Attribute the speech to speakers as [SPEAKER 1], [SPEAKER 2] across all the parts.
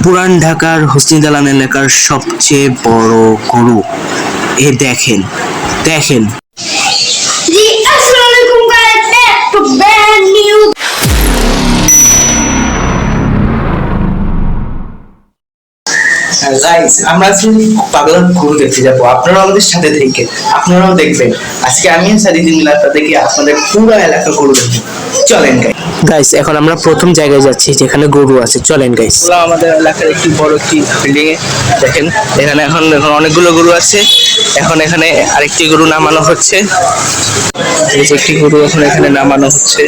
[SPEAKER 1] পুরান ঢাকার হোসনি দালান এলাকার সবচেয়ে বড় গরু। এ দেখেন দেখেন।
[SPEAKER 2] জি আসসালামু আলাইকুম guys, back to brand new.
[SPEAKER 1] Guys, আমরা আজকে পাগলা গরু দেখতে যাবো। আপনারাও আমাদের সাথে থেকে আপনারাও দেখবেন। আজকে আমি সাজিদিন মিলে আপনাদেরকে আপনাদের পুরো এলাকা গরু দেখবো। চলেন গাইস, এখন আমরা প্রথম জায়গায় যাচ্ছি যেখানে গরু আছে। চলেন গাইস। আমাদের এলাকার একটি বড় একটি বিল্ডিং এ দেখেন, এখানে এখন অনেকগুলো গরু আছে। এখন এখানে আরেকটি গরু নামানো হচ্ছে। এই যে একটি গরু এখন এখানে নামানো হচ্ছে।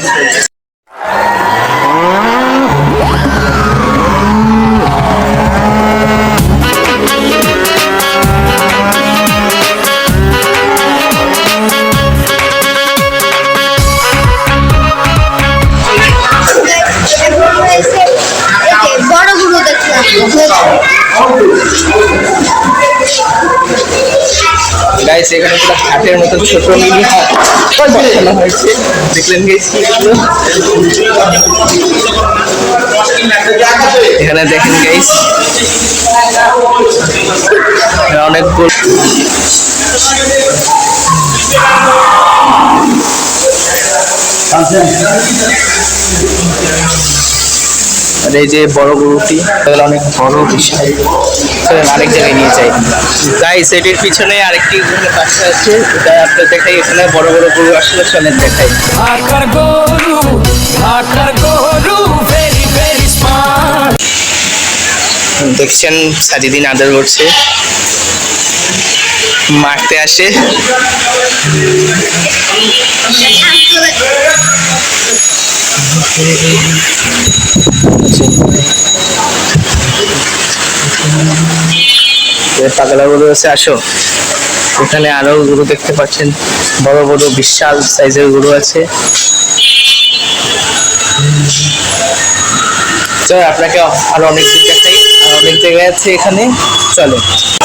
[SPEAKER 2] বড় গরু দেখলাম।
[SPEAKER 1] গাইস, এখানে পুরো হাটের মতো ছোট মিনি হাট বসানো হয়েছে। দেখলেন গাইস, এখানে দেখেন গাইস, অনেক আর এই যে বড় গরুটি অনেক বড় বিষয়। আরেক জায়গায় নিয়ে যাই গাইস। এটির পিছনে আরেকটি বাচ্চা আছে, এটা আপনার দেখাই। এখানে বড় বড় গরু আসলে চলেন দেখাই। দেখছেন সাজিদিন আদর করছে, মারতে আসে। পাগলা গরু আছে, আসো। এখানে আরো গরু দেখতে পাচ্ছেন, বড় বড় বিশাল সাইজের গরু আছে। আপনাকে আরো অনেক দিক দেখাই, আর অনেক জায়গায় আছে এখানে। চলে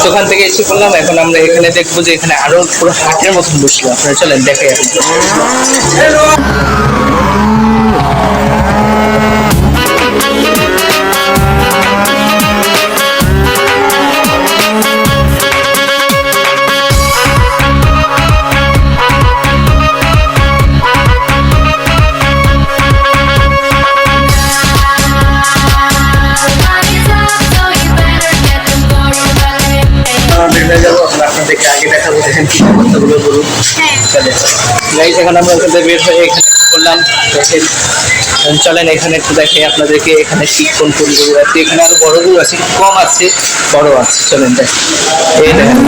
[SPEAKER 1] ওখান থেকে এসে করলাম। এখন আমরা এখানে দেখবো যে এখানে আরো পুরো হাটের মতন বসলো। আপনারা চলেন দেখাই। আপনাদেরকে আগে দেখাবো, দেখেন কতগুলো গরু। এখন আমরা ওখান থেকে বের হয়ে এখানে করলাম। চলেন এখানে একটু দেখে আপনাদেরকে। এখানে ঠিক কোন কোন গরু আছে। এখানে আরো বড় গরু আছে, কম আছে, বড় আছে। চলেন দেখেন। এই দেখেন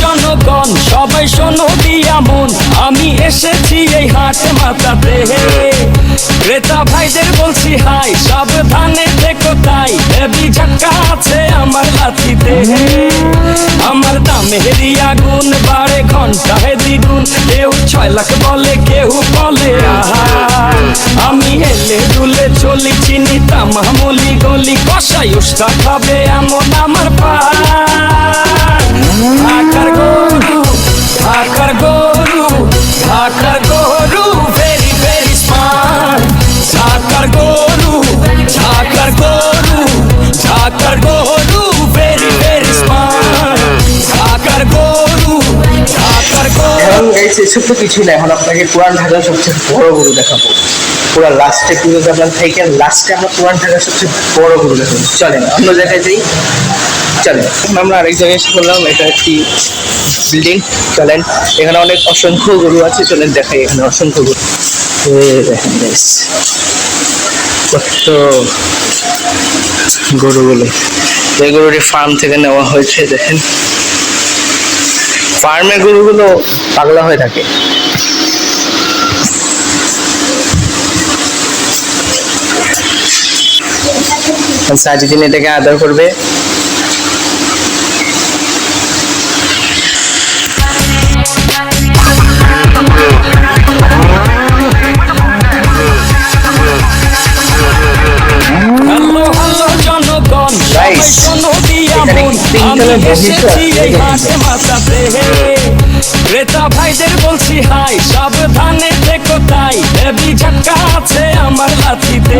[SPEAKER 3] জনগণ সবাই শোনো দিয়া মন, আমি এসেছি এই হাট মাথাতে। ক্রেতা ভাইদের বলছি হাই, সাবধানে দেখো তাই। হেভি ঝটকা আছে আমার লাঠিতে, আমার দামের আগুন বাড়ে ঘন্টায় দ্বিগুণ। কেউ 6 লাখ বলে, কেউ বলে আমি এলে দুলে চলি, চিনি তামামলি গলি। কষাই উস্তা খাবে এমন আমার পা। ঢাকার গরু, ঢাকার গরু, ঢাকার গরু ভেরি ভেরি স্মার্ট। ঢাকার গরু, ঢাকার গরু, ঢাকার গরু ভেরি ভেরি স্মার্ট। ঢাকার গরু, ঢাকার গরু।
[SPEAKER 1] এখন গাইস, এসব তো কিছুই না। এখন আপনাকে পুরান ঢাকার সবচেয়ে বড় গরু দেখাবো। পুরো লাস্টে পুরো আপনার থেকে লাস্টে আমরা পুরান ঢাকার সবচেয়ে বড় গরু দেখাবো। চলেন অন্য জায়গায় যাই। চলেন, এখন আমরা আরেক জায়গায় এসে বললাম। এটা একটি বিল্ডিং। চলেন, এখানে অনেক অসংখ্য গরু আছে। চলেন দেখাই, এখানে অসংখ্য গরু। দেখেন গাইস, কত গরুগুলো। এই গরুটি ফার্ম থেকে নেওয়া হয়েছে। দেখেন, ফার্মের গরুগুলো পাগলা হয়ে থাকে। সাজিদিন এটাকে আদর করবে।
[SPEAKER 3] হ্যালো হ্যালো জনগণ সবাই শোনো দিয়া মন, আমি এসেছি এই হাট মাতাতে ক্রেতা ভাইদের বলছি হাই সাবধানে থেকো তাই হেভি ঝটকা আছে আমার লাঠিতে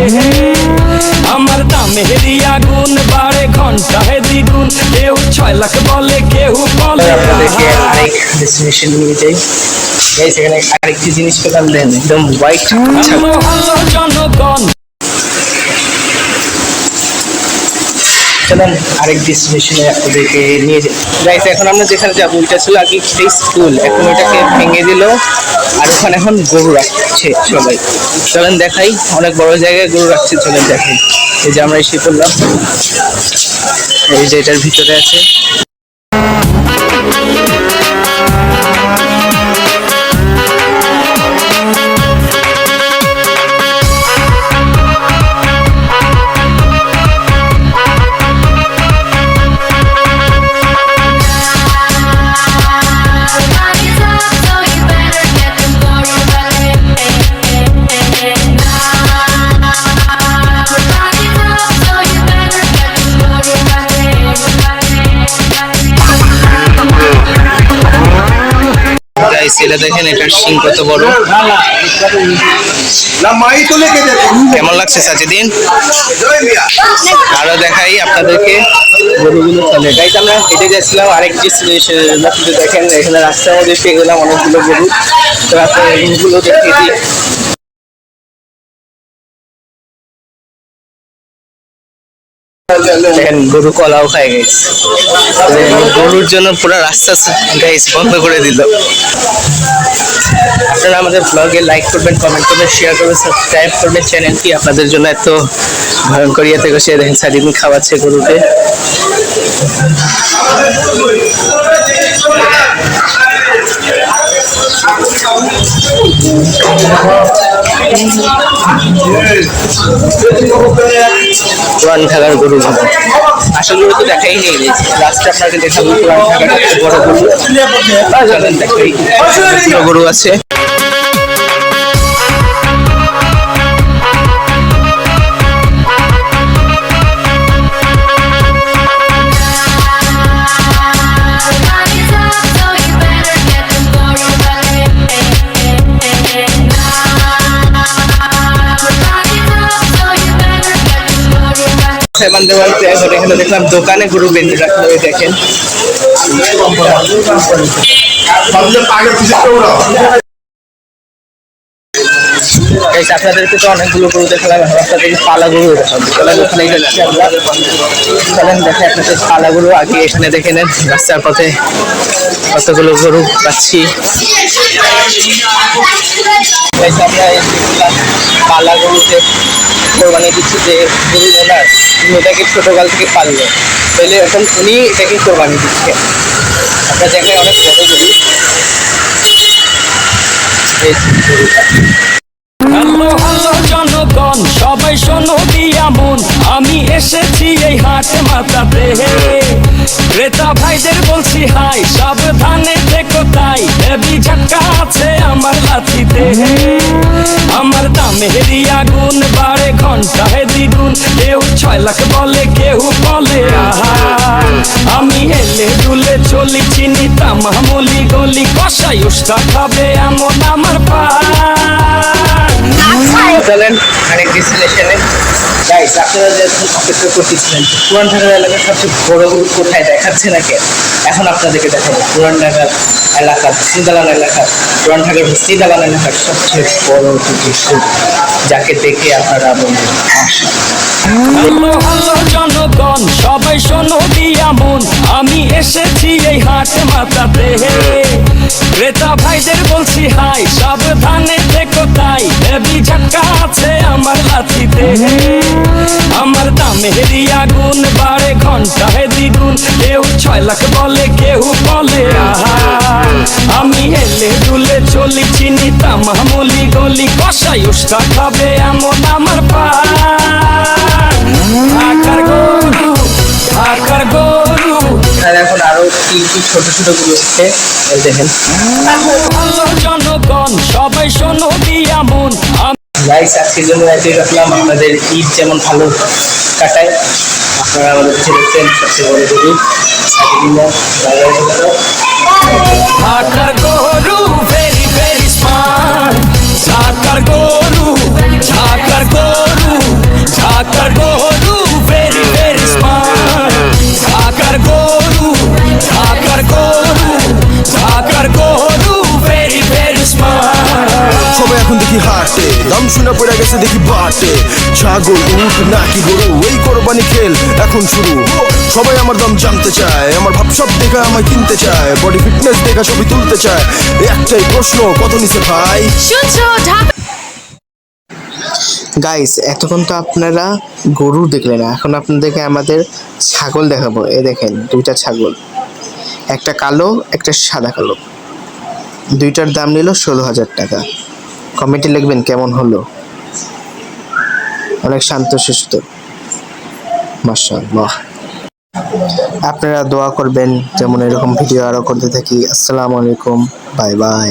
[SPEAKER 3] আমার দামে আগুন বাড়ে ঘন্টায় দ্বিগুণ কেউ 6 লাখ বলে কেউ বলে
[SPEAKER 1] আপনাদেরকে আরেক ডেস্টিনেশন নিয়ে যাই গাইস। এখানে আরেকটি জিনিস পেলাম, দেন একদম হোয়াইট।
[SPEAKER 3] হ্যালো হ্যালো জনগণ,
[SPEAKER 1] চলেন আরেক ডেস্টিনেশনে আপনাদেরকে নিয়ে যাই গাইস। এখন আমরা যেখানে যাবো এটা ছিল আগে একটা স্কুল, এখন ওটাকে ভেঙে দিল আর ওখানে এখন গরু রাখছে সবাই। চলেন দেখাই, অনেক বড় জায়গায় গরু রাখছে, চলেন দেখাই। এই যে আমরা এসে পড়লাম, এই যে এটার ভিতরে আছে। এটা দেখেন, এটার শিং কত বড়। কেমন লাগছে সাজিদিন? আরো দেখাই আপনাদেরকে গরুগুলো চলে। গাইস আমরা হেঁটে যাচ্ছিলাম আরেক ডেস্টিনেশনে, দেখেন এখানে রাস্তার মধ্যে পেয়ে গেলাম অনেকগুলো গরু। তো আপনার গরুগুলো দেখিয়ে দিই। দেখেন গরু কলাও খায় গাইস, গরুর জন্য পুরো রাস্তা গাইস বন্ধ করে দিল। আপনারা আমাদের ব্লগে লাইক করবেন, কমেন্ট করবেন, শেয়ার করবেন, সাবস্ক্রাইব করবেন চ্যানেলটি। আপনাদের জন্য এত ভয়ঙ্কর ইয়ে থেকে সে দেখেন সারাদিন খাওয়াচ্ছে গরুকে। পুরান ঢাকার গরু, আসল গরু তো দেখাই নেই, লাস্টে আপনাকে দেখাবো পুরান ঢাকার বড় গরু। দেখাই গরু আছে। এখানে দেখলাম দোকানে গরু বেঁধে রাখলো, দেখেন। আপনাদেরকে তো অনেকগুলো গরু দেখালাম, এখন আপনাদেরকে পালা গরু দেখাবো। ওখানে যাচ্ছি আমরা, চলেন দেখে আপনাদের পালা গরু। আগে এখানে দেখে নেন রাস্তার পথে কতগুলো গরু পাচ্ছি। আমরা পালা গরুতে কোরবানি দিচ্ছি, যে গরু ওনার এটাকে ছোটকাল থেকে পাললো, তাহলে এখন উনি এটাকে কোরবানি দিচ্ছে। আপনার জায়গায় অনেক বড় গরু।
[SPEAKER 3] হ্যালো হ্যালো জনগণ, সবাই শোনো দিয়া মন, আমি এসেছি এই হাট মাতাতে ক্রেতা ভাইদের বলছি হাই সাবধানে থেকো তাই হেভি ঝটকা আছে আমার লাঠিতে আমার দামে আগুন বাড়ে ঘন্টায় দ্বিগুণ কেউ 6 লাখ বলে কেউ বলে আহা আমি হেলে দুলে চলি চিনি তামামুলি গলি কষাই উস্তা খাবে এমন আমার পা।
[SPEAKER 1] চলেন আরেক ডেস্টিনেশনে। গাইস আপনারা যে অপেক্ষা করতেছিলেন পুরান ঢাকার এলাকার সবচেয়ে বড় গরু কোথায় দেখাচ্ছে না কেন, এখন আপনাদেরকে দেখাবো পুরান ঢাকার এলাকার সিদালান এলাকার, পুরান ঢাকার সিদালান এলাকার সবচেয়ে বড় গরু, যাকে দেখে আপনারা বলবেন আশা।
[SPEAKER 3] হ্যালো হ্যালো জনগণ, সবাই শোনো দিয়া মন, আমি এসেছি এই হাট মাতাতে ক্রেতা ভাইদের বলছি হাই সাবধানে থেকো তাই হেভি ঝটকা আছে আমার লাঠিতে আমার দামে আগুন বাড়ে ঘন্টায় দ্বিগুণ কেউ 6 লাখ বলে কেউ বলে আহা আমি হেলে দুলে চলি চিনি তামামুলি গলি কষাই উস্তা খাবে এমন আমার পা। ঢাকার গরু ঢাকার গরু।
[SPEAKER 1] আর এখন আরো তিনটি ছোট ছোট গরু হচ্ছে, দেখেন।
[SPEAKER 3] ভালো জনগণ, সবাই শোনো দিয়া মন।
[SPEAKER 1] গাইস আজকের জন্য এতই রাখলাম। আপনাদের ঈদ যেমন ভালো কাটায়, আপনারা আমাদের কাছে দেখছেন সবচেয়ে বড় গরু সাকিবিল্লাহ
[SPEAKER 3] ঢাকার গরু ভেরি ভেরি স্মার্ট, ঢাকার গরু, ঢাকার গরু, ঢাকার গরু ভেরি ভেরি স্মার্ট, ঢাকার গরু, ঢাকার গরু, ঢাকার গরু ভেরি ভেরি স্মার্ট।
[SPEAKER 4] সবাই এখন দেখি হাটে, দাম শুনে পড়ে গেছে দেখি বাটে। ছাগল উট নাকি গরু, এই কোরবানি খেল এখন শুরু। সবাই আমার দাম জানতে চায়, আমার ভাবসাব দেখা আমায় কিনতে চায়, বডি ফিটনেস দেখা ছবি তুলতে চায়। একটাই প্রশ্ন, কত নিছে ভাই?
[SPEAKER 2] শুনছো ঢাকা
[SPEAKER 1] গাইস এতক্ষণ তো আপনারা গরু দেখলেন, এখন আপনাদেরকে আমাদের ছাগল দেখাবো। এই দেখেন দুইটা ছাগল, একটা কালো একটা সাদা কালো, দুইটার দাম নিল 16,000 টাকা। কমেন্টে লিখবেন কেমন হলো। অনেক শান্তশিষ্ট, মাশাআল্লাহ। আপনারা দোয়া করবেন যেমন এরকম ভিডিও আরও করতে থাকি। আসসালামু আলাইকুম, বাই বাই।